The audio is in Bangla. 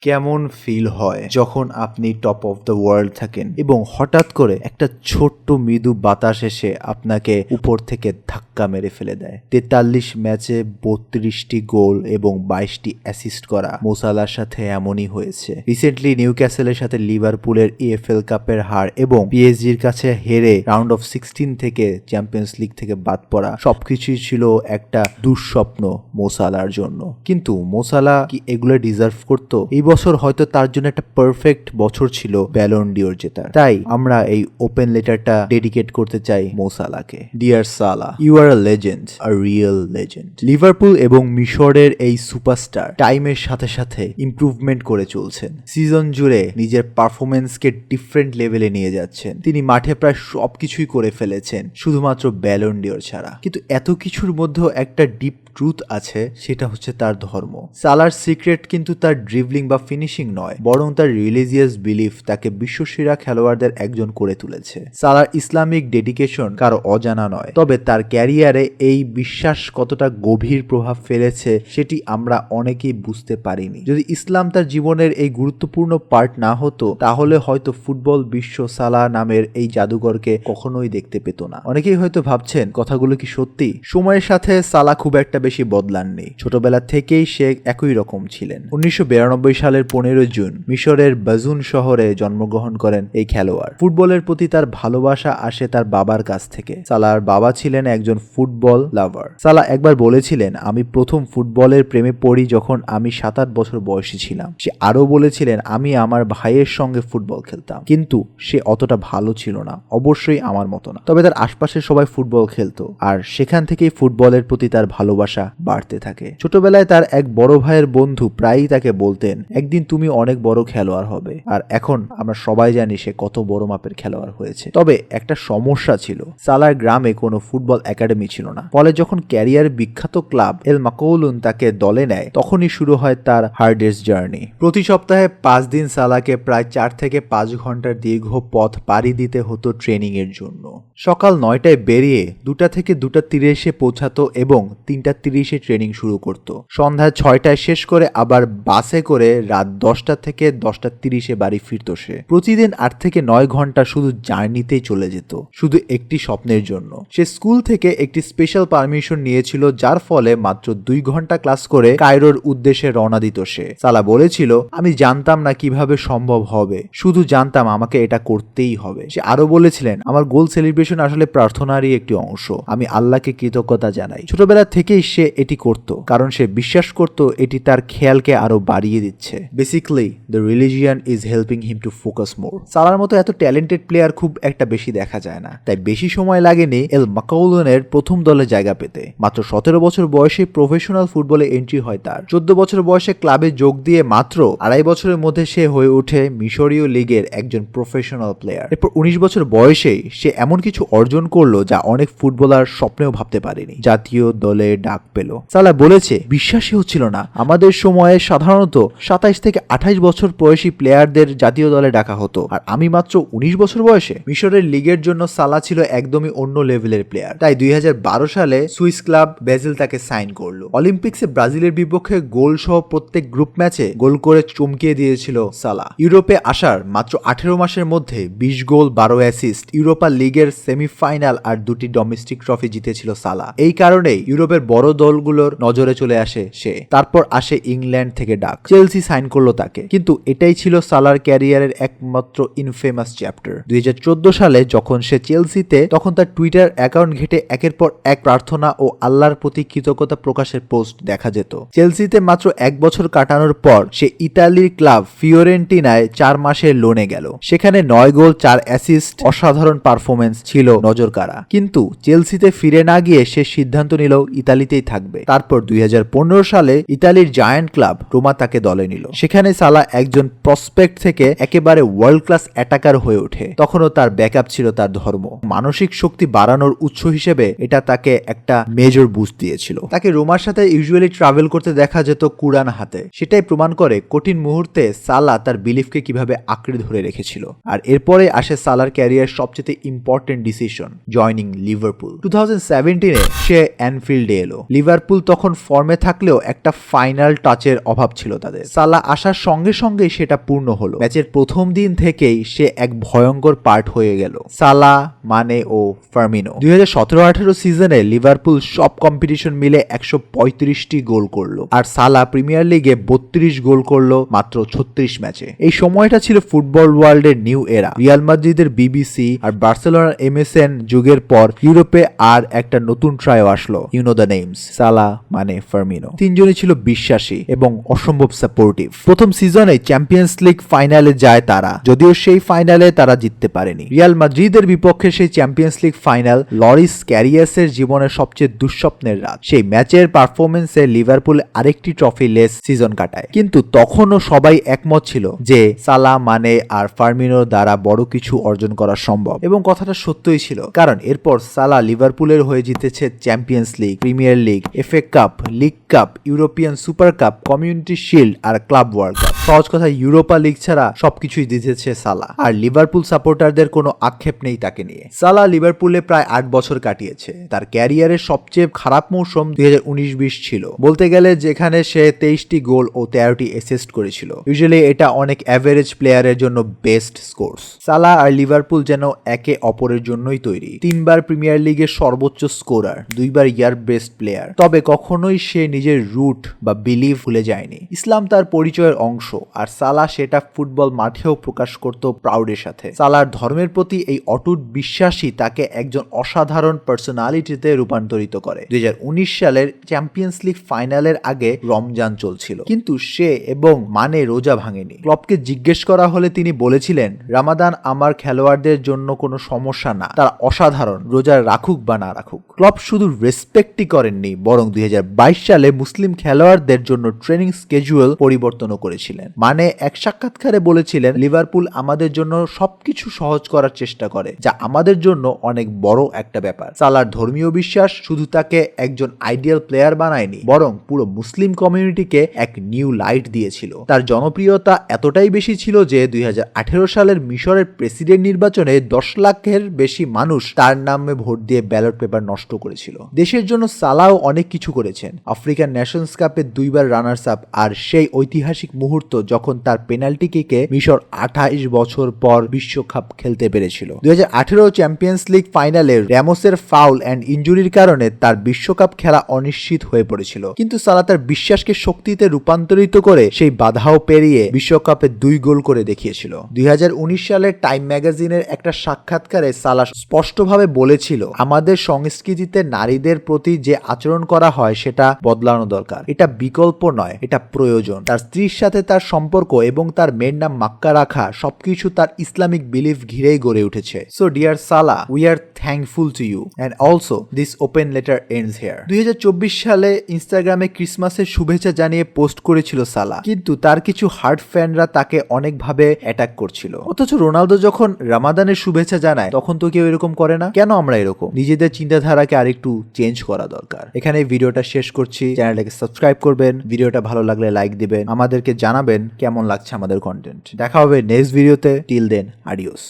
কেমন ফিল হয় যখন আপনি টপ অফ দ্য ওয়ার্ল্ড থাকেন এবং হঠাৎ করে একটা ছোট্ট মৃদু বাতাস এসে আপনাকে উপর থেকে ধাক্কা মেরে ফেলে দেয়। 43 ম্যাচে 32টি গোল এবং 22টি অ্যাসিস্ট করা মো সালাহর সাথে এমনই হয়েছে। রিসেন্টলি নিউক্যাসলের সাথে লিভারপুলের EFL কাপের হার এবং পিএসজির কাছে হেরে রাউন্ড অফ 16 থেকে চ্যাম্পিয়ন্স লিগ থেকে বাদ পড়া সবকিছুই ছিল একটা দুঃস্বপ্ন মো সালাহর জন্য। কিন্তু মো সালাহ কি এগুলো ডিজার্ভ করতো? এই বছর হয়তো তার জন্য একটা পারফেক্ট বছর ছিল ব্যালন ডিওর জেতার। তাই আমরা এই ওপেন লেটারটা ডেডিকেট করতে চাই মো সালাহকে। Dear Salah, you are a legend, a real legend. Liverpool এবং মিশরের এই সুপারস্টার টাইমের সাথে সাথে ইমপ্রুভমেন্ট করে চলছেন। সিজন জুড়ে নিজের পারফরমেন্সকে ডিফারেন্ট লেভেলে নিয়ে যাচ্ছেন। তিনি মাঠে প্রায় সবকিছুই করে ফেলেছেন শুধুমাত্র ব্যালন ডিওর ছাড়া। কিন্তু এত কিছুর মধ্যেও একটা ডিপ ট্রুথ আছে, সেটা হচ্ছে তার ধর্ম। সালাহর সিক্রেট কিন্তু তার ড্রিবলিং বা ফিনিশিং নয়, বরং তার রিলিজিয়াস বিলিফ তাকে বিশ্বসেরা খেলোয়াড়দের একজন করে তুলেছে। সালাহর ইসলামিক ডেডিকেশন কারো অজানা নয়, তবে তার ক্যারিয়ারে এই বিশ্বাস কতটা গভীর প্রভাব ফেলেছে সেটি আমরা অনেকেই বুঝতে পারিনি। যদি ইসলাম তার জীবনের এই গুরুত্বপূর্ণ পার্ট না হতো, তাহলে হয়তো ফুটবল বিশ্ব সালাহ নামের এই জাদুঘরকে কখনোই দেখতে পেত না। অনেকেই হয়তো ভাবছেন কথাগুলো কি সত্যি? সময়ের সাথে সালাহ খুব একটা বেশি বদলাননি। ছোটবেলা থেকেই সে একই রকম ছিলেন। 1992 সালের 15 জুন মিশরের বাজুন শহরে জন্মগ্রহণ করেন এই খেলোয়াড়। ফুটবলের প্রতি তার ভালোবাসা আসে তার বাবার কাছ থেকে। সালাহর বাবা ছিলেন একজন ফুটবল লাভার। সালাহ একবার বলেছিলেন, আমি প্রথম ফুটবলের প্রেমে পড়ি যখন আমি 7-8 বছর বয়সী ছিলাম। সে আরো বলেছিলেন, আমি আমার ভাইয়ের সঙ্গে ফুটবল খেলতাম, কিন্তু সে অতটা ভালো ছিল না, অবশ্যই আমার মতো না। তবে তার আশপাশের সবাই ফুটবল খেলতো, আর সেখান থেকেই ফুটবলের প্রতি তার ভালোবাসা বাড়তে থাকে। ছোটবেলায় তার এক বড় ভাইয়ের বন্ধু প্রায়ই তাকে বলতেন, একদিন তুমি অনেক বড় খেলোয়াড় হবে। আর এখন আমরা সবাই জানি সে কত বড় মাপের খেলোয়াড় হয়েছে। তবে একটা সমস্যা ছিল, সালাহর গ্রামে কোনো ফুটবল একাডেমি ছিল না। ফলে যখন ক্যারিয়ার বিখ্যাত ক্লাব এল মাকৌলুন তাকে দলে নেয়, তখনই শুরু হয় তার হার্ডেস্ট জার্নি। প্রতি সপ্তাহে 5 দিন সালাহকে প্রায় 4 থেকে 5 ঘন্টার দীর্ঘ পথ পাড়ি দিতে হতো ট্রেনিং এর জন্য। সকাল 9টায় বেরিয়ে 2টা থেকে 2:30 পৌঁছাতো এবং 3:30 ট্রেনিং শুরু করত। সন্ধ্যা 6টায় শেষ করে আবার বাসে করে রাত 10টা থেকে 10:30 বাড়ি ফিরত সে। প্রতিদিন 8 থেকে 9 ঘন্টা শুধু জার্নিতেই চলে যেত, শুধু একটি স্বপ্নের জন্য। সে স্কুল থেকে একটি স্পেশাল পারমিশন নিয়েছিল, যার ফলে মাত্র 2 ঘন্টা ক্লাস করে কায়রোর উদ্দেশ্যে রওনা দিত সে। সালাহ বলেছিল, আমি জানতাম না কিভাবে সম্ভব হবে, শুধু জানতাম আমাকে এটা করতেই হবে। সে আরো বলেছিলেন, আমার গোল সেলিব্রেশন আসলে প্রার্থনারই একটি অংশ। আমি আল্লাহকে কৃতজ্ঞতা জানাই। ছোটবেলা থেকেই সে এটি করত, কারণ সে বিশ্বাস করত এটি তার খেয়ালকে আরো বাড়িয়ে দিচ্ছে। Basically the religion is helping him to focus more. সালাহর মতো এত ট্যালেন্টেড প্লেয়ার খুব একটা বেশি দেখা যায় না, তাই বেশি সময় লাগেনি এল মাকৌলুনের প্রথম দলে জায়গা পেতে। মাত্র 17 বছর বয়সে প্রফেশনাল ফুটবলে এন্ট্রি হয় তার। 14 বছর বয়সে ক্লাবে যোগ দিয়ে মাত্র 2.5 বছরের মধ্যে সে হয়ে ওঠে মিশরীয় লিগের একজন প্রফেশনাল প্লেয়ার। এরপর 19 বছর বয়সেই সে এমন কিছু অর্জন করলো যা অনেক ফুটবলার স্বপ্নেও ভাবতে পারেনি। জাতীয় দলে ডাক পেল। সালাহ বলেছে, বিশ্বাসই হচ্ছিল না। আমাদের সময়ে সাধারণত 27 থেকে 28 বছর বয়সী প্লেয়ারদের জাতীয় দলে ডাকা হতো, আর আমি মাত্র 19 বছর বয়সে। মিশরের লিগের জন্য সালাহ ছিল একদমই অন্য লেভেলের প্লেয়ার। তাই 2012 সালে সুইস ক্লাব বেজেল তাকে সাইন করলো। অলিম্পিক্সে ব্রাজিলের বিপক্ষে গোল সহ প্রত্যেক গ্রুপ ম্যাচে গোল করে চমকিয়ে দিয়েছিল সালাহ। ইউরোপে আসার মাত্র 18 মাসের মধ্যে 20 গোল 12 অ্যাসিস্ট, ইউরোপা লিগের সেমিফাইনাল আর 2টি ডোমেস্টিক ট্রফি জিতেছিল সালাহ। এই কারণেই ইউরোপের বড় দলগুলোর নজরে চলে আসে সে। তারপর আসে ইংল্যান্ড থেকে ডাক, চেলসি সাইন করলো তাকে। কিন্তু এটাই ছিল সালাহর ক্যারিয়ারের একমাত্র ইনফেমাস চ্যাপ্টার। 2014 সালে যখন সে চেলসিতে, তখন তার টুইটার অ্যাকাউন্ট ঘেটে একের পর এক প্রার্থনা ও আল্লাহর প্রতি কৃতজ্ঞতা প্রকাশের পোস্ট দেখা যেত। চেলসিতে মাত্র 1 বছর কাটানোর পর সে ইতালির ক্লাব ফিওরেন্টিনায় 4 মাসের লোনে গেল। সেখানে 9 গোল 4 অ্যাসিস্ট, অসাধারণ পারফরমেন্স ছিল নজরকাড়া। কিন্তু চেলসিতে ফিরে না গিয়ে সে সিদ্ধান্ত নিল ইতালিতেই থাকবে। তারপর 2015 সালে ইতালির জায়ান্ট ক্লাব রোমা তাকে দলে নিল। সেখানে সালাহ একজন প্রসপেক্ট থেকে একেবারে ওয়ার্ল্ড ক্লাস অ্যাটাকার হয়ে ওঠে। তখনও তার ব্যাকআপ ছিল তার ধর্ম। মানসিক শক্তি বাড়ানোর উৎস হিসেবে এটা তাকে একটা মেজর বুস্ট দিয়েছিল। তাকে রোমার সাথে ইউজুয়ালি ট্রাভেল করতে দেখা যেত কুরআন হাতে। সেটাই প্রমাণ করে কঠিন মুহূর্তে সালাহ তার বিলিফকে কিভাবে আঁকড়ে ধরে রেখেছিল। আর এরপরে আসে সালাহর ক্যারিয়ার সবচেয়ে ইম্পর্টেন্ট ডিসিশন, জয়নিং লিভারপুল। 2017-এ সে অ্যানফিল্ডে এলো। লিভারপুল তখন ফর্মে থাকলেও একটা ফাইনাল টাচের অভাব ছিল তাদের। সালাহ আসার সঙ্গে সঙ্গেই সেটা পূর্ণ হলো। ম্যাচের প্রথম দিন থেকেই সে এক ভয়ঙ্কর পার্ট হয়ে গেল। সালাহ, মানে ও ফার্মিনো 2017-18 সিজনে লিভারপুল সব কম্পিটিশন মিলে 135টি গোল করলো, আর সালাহ প্রিমিয়ার লিগে 32 গোল করলো মাত্র 36 ম্যাচে। এই সময়টা ছিল ফুটবল ওয়ার্ল্ডের নিউ এরা। রিয়াল মাদ্রিদের বিবিসি আর বার্সেলোনার এমএসএন যুগের পর ইউরোপে আর একটা নতুন ট্রায়ো আসলো। ইউ নো দ্য নেমস, সালাহ, মানে, ফার্মিনো। তিনজনই ছিল বিশ্বাসী এবং অসম্ভব সাপোর্টিভ। প্রথম সিজনে চ্যাম্পিয়ন্স লিগ ফাইনালে যায় তারা, যদিও সেই ফাইনালে তারা জিততে পারেনি। রিয়াল মাদ্রিদের বিপক্ষে সেই চ্যাম্পিয়ন্স লিগ ফাইনাল লরিস ক্যারিয়াসের জীবনের সবচেয়ে দুঃস্বপ্নের রাত। সেই ম্যাচের পারফরমেন্সে লিভারপুল আরেকটি ট্রফি লেস সিজন কাটায়, কিন্তু তখনও সবাই একমত ছিল যে সালাহ, মানে আর ফার্মিনোর দ্বারা বড় কিছু অর্জন করা সম্ভব, এবং কথাটা সত্যই ছিল। কারণ এরপর সালাহ লিভারপুলের হয়ে জিতেছে Champions League, Premier League, FA Cup, League Cup, European Super Cup, Community Shield আর ক্লাব ওয়ার্ল্ড কাপ। সহজ কথা, ইউরোপা লিগ ছাড়া সবকিছুই জিতেছে সালাহ, আর লিভারপুল সাপোর্টারদের কোনো আক্ষেপ নেই তাকে নিয়ে। সালাহ লিভারপুলে প্রায় 8 বছর কাটিয়েছে। তার ক্যারিয়ারের সবচেয়ে খারাপ মৌসুম 2019-20 ছিল বলতে গেলে, যেখানে সে 23টি গোল ও 13টি অ্যাসিস্ট করেছিল। ইউজুয়ালি এটা অনেক অ্যাভারেজ প্লেয়ারের জন্য বেস্ট স্কোরস। সালাহ আর লিভারপুল যেন একে অপরের জন্যই তৈরি। 3বার প্রিমিয়ার লিগের সর্বোচ্চ স্কোরার, 2বার ইয়ার বেস্ট প্লেয়ার। তবে কখনোই সে নিজের রুট বা বিলিভ ভুলে যায়নি। ইসলাম তার পরিচয়ের অংশ, আর সালাহ সেটা ফুটবল মাঠেও প্রকাশ করত প্রাউডের সাথে। সালাহর ধর্মের প্রতি এই অটুট বিশ্বাসই তাকে একজন অসাধারণ পার্সোনালিটিতে রূপান্তরিত করে। 2019 সালের চ্যাম্পিয়ন্স লিগ ফাইনালের আগে রমজান চলছিল, কিন্তু সে এবং মানে রোজা ভাঙেনি। ক্লপকে জিজ্ঞেস করা হলে তিনি বলেছিলেন, রামাদান আমার খেলোয়াড়দের জন্য কোনো সমস্যা না, তারা অসাধারণ, রোজা রাখুক বা না রাখুক। ক্লপ শুধু রেসপেক্টই করেননি, বরং 2022 সালে মুসলিম খেলোয়াড়দের জন্য ট্রেনিং স্কেজুয়াল পরিবর্তনও করেছিলেন। মানে এক সাক্ষাৎকারে বলেছিলেন, লিভারপুল আমাদের জন্য সবকিছু সহজ করার চেষ্টা করে, যা আমাদের জন্য অনেক বড় একটা ব্যাপার। সালাহর ধর্মীয় বিশ্বাস শুধু তাকে একজন আইডিয়াল প্লেয়ার বানায়নি, বরং পুরো মুসলিম কমিউনিটিকে এক নিউ লাইট দিয়েছিল। তার জনপ্রিয়তা এতটাই বেশি ছিল যে 2018 সালের মিশরের প্রেসিডেন্ট নির্বাচনে 10 লাখের বেশি মানুষ তার নামে ভোট দিয়ে ব্যালট পেপার নষ্ট করেছিল। দেশের জন্য সালাহ অনেক কিছু করেছেন। আফ্রিকান নেশনস কাপে 2বার রানার্স আপ, আর সেই ঐতিহাসিক মুহূর্ত যখন তার পেনাল্টি কিকে মিশর 28 বছর পর বিশ্বকাপ খেলতে পেরেছিল। 2018 চ্যাম্পিয়ন্স লিগ ফাইনালে র্যামোসের ফাউল অ্যান্ড ইনজুরির কারণে তার বিশ্বকাপ খেলা অনিশ্চিত হয়ে পড়েছিল, কিন্তু সালাহ তার বিশ্বাসকে শক্তিতে রূপান্তরিত করে সেই বাধাও পেরিয়ে বিশ্বকাপে 2 গোল করে দেখিয়েছিল। 2019 সালের টাইম ম্যাগাজিনের একটা সাক্ষাৎকারে সালাহ স্পষ্টভাবে বলেছিল, আমাদের সংস্কৃতিতে নারীদের প্রতি যে আচরণ করা হয় সেটা বদলানো দরকার। এটা বিকল্প নয়, এটা প্রয়োজন। তার স্ত্রীর সাথে তার সম্পর্ক এবং তার মেয়ের নাম মাক্কা রাখা সবকিছু তার ইসলামিক বিলিফ ঘিরেই গড়ে উঠেছে। So dear Salah, we are thankful to you and also this open letter ends here. 2024 সালে ইনস্টাগ্রামে ক্রিসমাসের শুভেচ্ছা জানিয়ে পোস্ট করেছিল সালাহ, কিন্তু তার কিছু হার্ড ফ্যানরা তাকে অনেকভাবে অ্যাটাক করছিল। অথচ রোনালদো যখন রামাদানের শুভেচ্ছা জানায় তখন তো কেউ এরকম করে না। কেন আমরা এরকম? নিজেদের চিন্তাধারাকে আরেকটু চেঞ্জ করা দরকার। এখানে ভিডিওটা শেষ করছি। চ্যানেলটাকে সাবস্ক্রাইব করবেন, ভিডিওটা ভালো লাগলে লাইক দিবেন, আমাদেরকে জানাবেন কেমন লাগছে আমাদের কন্টেন্ট। দেখা হবে নেক্সট ভিডিওতে। Till then, আডিওস।